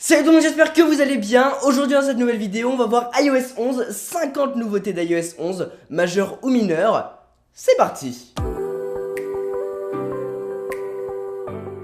Salut tout le monde, j'espère que vous allez bien. Aujourd'hui dans cette nouvelle vidéo, on va voir iOS 11, 50 nouveautés d'iOS 11, majeures ou mineures. C'est parti.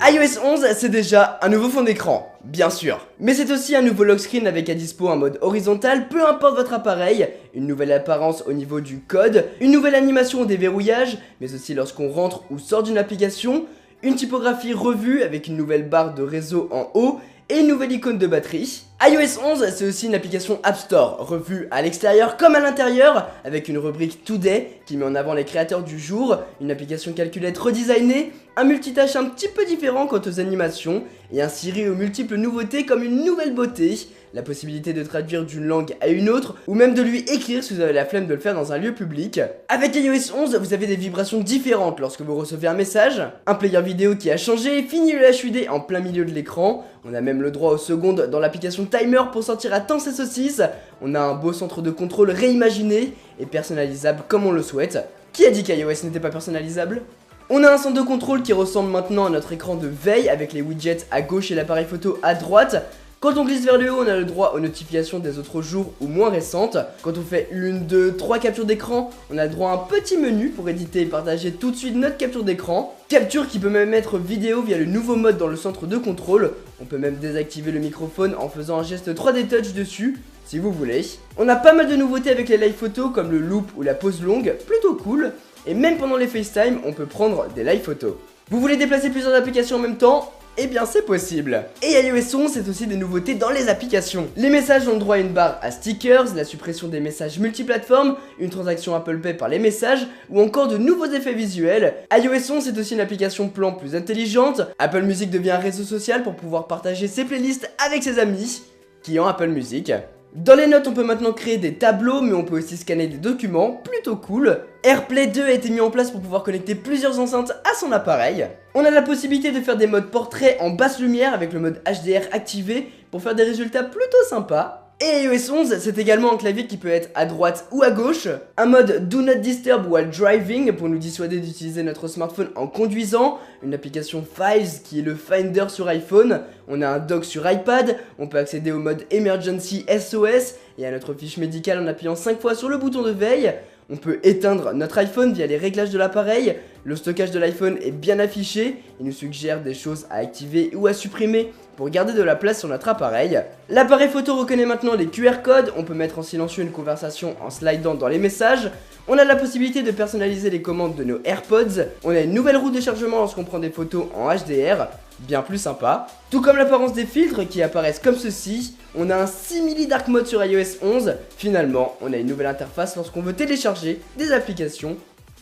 iOS 11, c'est déjà un nouveau fond d'écran, bien sûr. Mais c'est aussi un nouveau lock screen avec à dispo un mode horizontal, peu importe votre appareil, une nouvelle apparence au niveau du code, une nouvelle animation au déverrouillage, mais aussi lorsqu'on rentre ou sort d'une application, une typographie revue avec une nouvelle barre de réseau en haut, et une nouvelle icône de batterie. iOS 11, c'est aussi une application App Store, revue à l'extérieur comme à l'intérieur, avec une rubrique Today qui met en avant les créateurs du jour, une application calculette redesignée, un multitâche un petit peu différent quant aux animations, et un Siri aux multiples nouveautés comme une nouvelle beauté, la possibilité de traduire d'une langue à une autre, ou même de lui écrire si vous avez la flemme de le faire dans un lieu public. Avec iOS 11, vous avez des vibrations différentes lorsque vous recevez un message, un player vidéo qui a changé, fini le HUD en plein milieu de l'écran, on a même le droit aux secondes dans l'application Timer pour sortir à temps ses saucisses, on a un beau centre de contrôle réimaginé et personnalisable comme on le souhaite. Qui a dit qu'iOS n'était pas personnalisable ? On a un centre de contrôle qui ressemble maintenant à notre écran de veille avec les widgets à gauche et l'appareil photo à droite. Quand on glisse vers le haut, on a le droit aux notifications des autres jours ou moins récentes. Quand on fait l'une, deux, trois captures d'écran, on a le droit à un petit menu pour éditer et partager tout de suite notre capture d'écran. Capture qui peut même être vidéo via le nouveau mode dans le centre de contrôle. On peut même désactiver le microphone en faisant un geste 3D Touch dessus, si vous voulez. On a pas mal de nouveautés avec les live photos comme le loop ou la pause longue, plutôt cool. Et même pendant les FaceTime, on peut prendre des live photos. Vous voulez déplacer plusieurs applications en même temps ? Eh bien c'est possible. Et iOS 11 c'est aussi des nouveautés dans les applications. Les messages ont le droit à une barre à stickers, la suppression des messages multiplateformes, une transaction Apple Pay par les messages, ou encore de nouveaux effets visuels. iOS 11 c'est aussi une application plan plus intelligente. Apple Music devient un réseau social pour pouvoir partager ses playlists avec ses amis qui ont Apple Music. Dans les notes on peut maintenant créer des tableaux, mais on peut aussi scanner des documents, plutôt cool. AirPlay 2 a été mis en place pour pouvoir connecter plusieurs enceintes à son appareil. On a la possibilité de faire des modes portrait en basse lumière avec le mode HDR activé pour faire des résultats plutôt sympas. Et iOS 11, c'est également un clavier qui peut être à droite ou à gauche, un mode Do Not Disturb while driving pour nous dissuader d'utiliser notre smartphone en conduisant, une application Files qui est le Finder sur iPhone, on a un dock sur iPad, on peut accéder au mode Emergency SOS et à notre fiche médicale en appuyant 5 fois sur le bouton de veille. On peut éteindre notre iPhone via les réglages de l'appareil, le stockage de l'iPhone est bien affiché, il nous suggère des choses à activer ou à supprimer pour garder de la place sur notre appareil. L'appareil photo reconnaît maintenant les QR codes, on peut mettre en silencieux une conversation en slidant dans les messages, on a la possibilité de personnaliser les commandes de nos AirPods, on a une nouvelle roue de chargement lorsqu'on prend des photos en HDR, bien plus sympa. Tout comme l'apparence des filtres qui apparaissent comme ceci, on a un simili dark mode sur iOS 11, finalement on a une nouvelle interface lorsqu'on veut télécharger des applications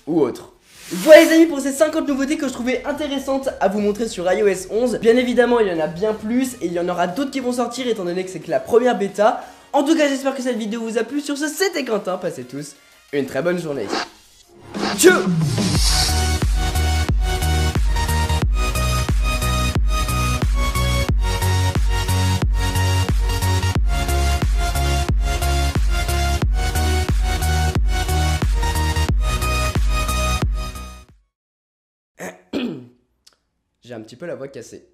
ou autres. Voilà les amis pour ces 50 nouveautés que je trouvais intéressantes à vous montrer sur iOS 11. Bien évidemment il y en a bien plus et il y en aura d'autres qui vont sortir étant donné que c'est que la première bêta. En tout cas j'espère que cette vidéo vous a plu, sur ce c'était Quentin, passez tous une très bonne journée. Tchou. J'ai un petit peu la voix cassée.